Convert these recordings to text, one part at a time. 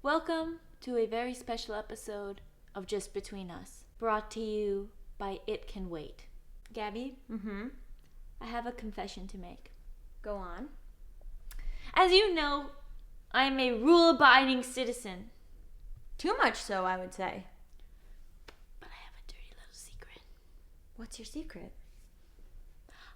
Welcome to a very special episode of Just Between Us, brought to you by It Can Wait. Gabby, I have a confession to make. Go on. As you know, I am a rule-abiding citizen. Too much so, I would say. But I have a dirty little secret. What's your secret?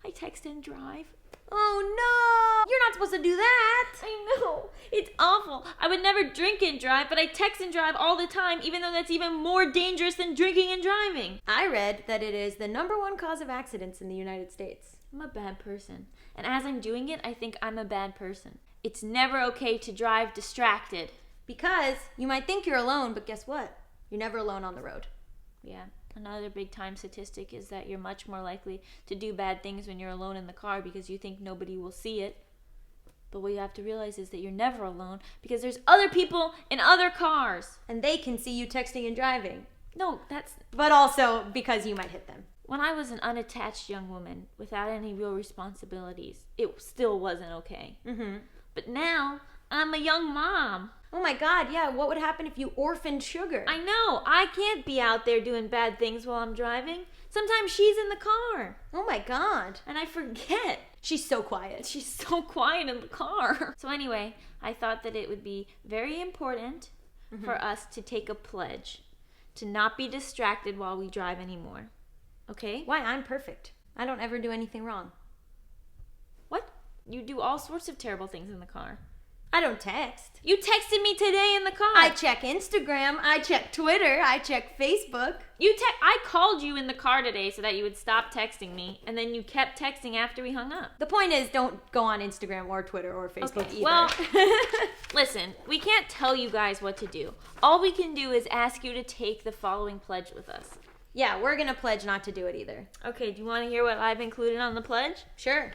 I text and drive. Oh no! You're not supposed to do that! I know. It's awful. I would never drink and drive, but I text and drive all the time, even though that's even more dangerous than drinking and driving. I read that it is the #1 cause of accidents in the United States. I'm a bad person. And as I'm doing it, I think I'm a bad person. It's never okay to drive distracted. Because you might think you're alone, but guess what? You're never alone on the road. Yeah. Another big time statistic is that you're much more likely to do bad things when you're alone in the car because you think nobody will see it. But what you have to realize is that you're never alone because there's other people in other cars. And they can see you texting and driving. No, that's... But also because you might hit them. When I was an unattached young woman without any real responsibilities, it still wasn't okay. But now, I'm a young mom. Oh my God, yeah, what would happen if you orphaned Sugar? I know, I can't be out there doing bad things while I'm driving. Sometimes she's in the car. Oh my God. And I forget. She's so quiet. She's so quiet in the car. So anyway, I thought that it would be very important for us to take a pledge to not be distracted while we drive anymore. Okay? Why? I'm perfect. I don't ever do anything wrong. What? You do all sorts of terrible things in the car. I don't text. You texted me today in the car. I check Instagram, I check Twitter, I check Facebook. I called you in the car today so that you would stop texting me, and then you kept texting after we hung up. The point is, don't go on Instagram or Twitter or Facebook either. Well, listen, we can't tell you guys what to do. All we can do is ask you to take the following pledge with us. Yeah, we're going to pledge not to do it either. Okay, do you want to hear what I've included on the pledge? Sure.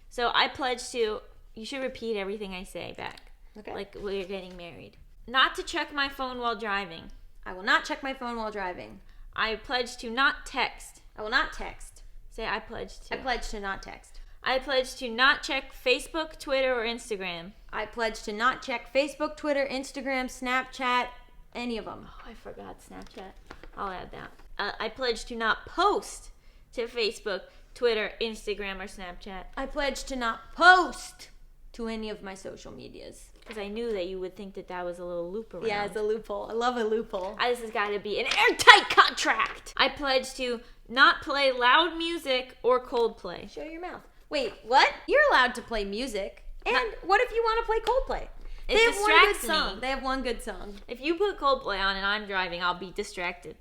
So I pledge to... You should repeat everything I say back. Okay. Like we're getting married. Not to check my phone while driving. I will not check my phone while driving. I pledge to not text. I will not text. Say I pledge to. I pledge to not text. I pledge to not check Facebook, Twitter, or Instagram. I pledge to not check Facebook, Twitter, Instagram, Snapchat, any of them. Oh, I forgot Snapchat. I'll add that. I pledge to not post to Facebook, Twitter, Instagram, or Snapchat. I pledge to not post to any of my social medias. Because I knew that you would think that that was a little loop around. Yeah, it's a loophole. I love a loophole. This has got to be an airtight contract. I pledge to not play loud music or Coldplay. Show your mouth. Wait, what? You're allowed to play music. And what if you want to play Coldplay? They have one good song. They have one good song. If you put Coldplay on and I'm driving, I'll be distracted.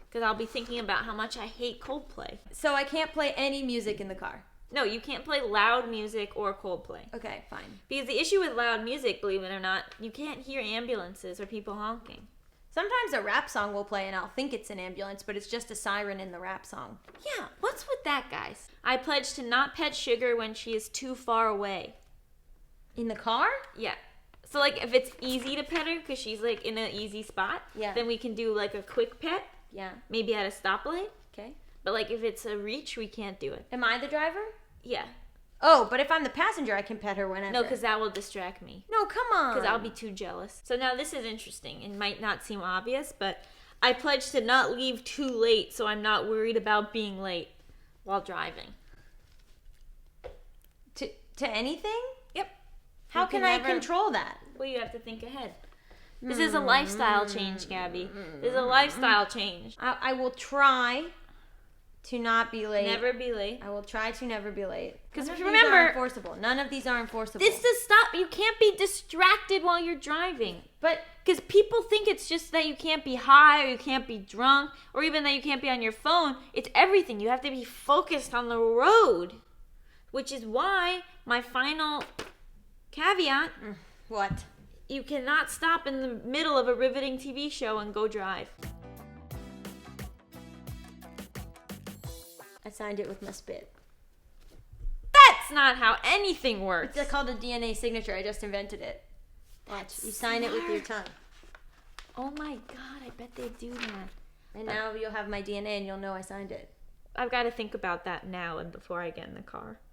Because I'll be thinking about how much I hate Coldplay. So I can't play any music in the car? No, you can't play loud music or Coldplay. Okay, fine. Because the issue with loud music, believe it or not, you can't hear ambulances or people honking. Sometimes a rap song will play and I'll think it's an ambulance, but it's just a siren in the rap song. Yeah, what's with that, guys? I pledge to not pet Sugar when she is too far away. In the car? Yeah. So, like, if it's easy to pet her because she's, like, in an easy spot, then we can do, like, a quick pet. Yeah. Maybe at a stoplight. Okay. But, like, if it's a reach, we can't do it. Am I the driver? Yeah. Oh, but if I'm the passenger, I can pet her whenever. No, because that will distract me. No, come on. Because I'll be too jealous. So now this is interesting. It might not seem obvious, but I pledge to not leave too late so I'm not worried about being late while driving. To anything? Yep. How can I control that? Well, you have to think ahead. This is a lifestyle change, Gabby. This is a lifestyle change. I will try to not be late. Never be late. I will try to never be late. Because remember, remember, are enforceable. None of these are enforceable. This is stop. You can't be distracted while you're driving. But because people think it's just that you can't be high or you can't be drunk or even that you can't be on your phone. It's everything. You have to be focused on the road, which is why my final caveat. What? You cannot stop in the middle of a riveting TV show and go drive. I signed it with my spit. That's not how anything works. It's called a DNA signature. I just invented it. Watch. You sign it with your tongue. Oh my God, I bet they do that. And now you'll have my DNA and you'll know I signed it. I've got to think about that now and before I get in the car.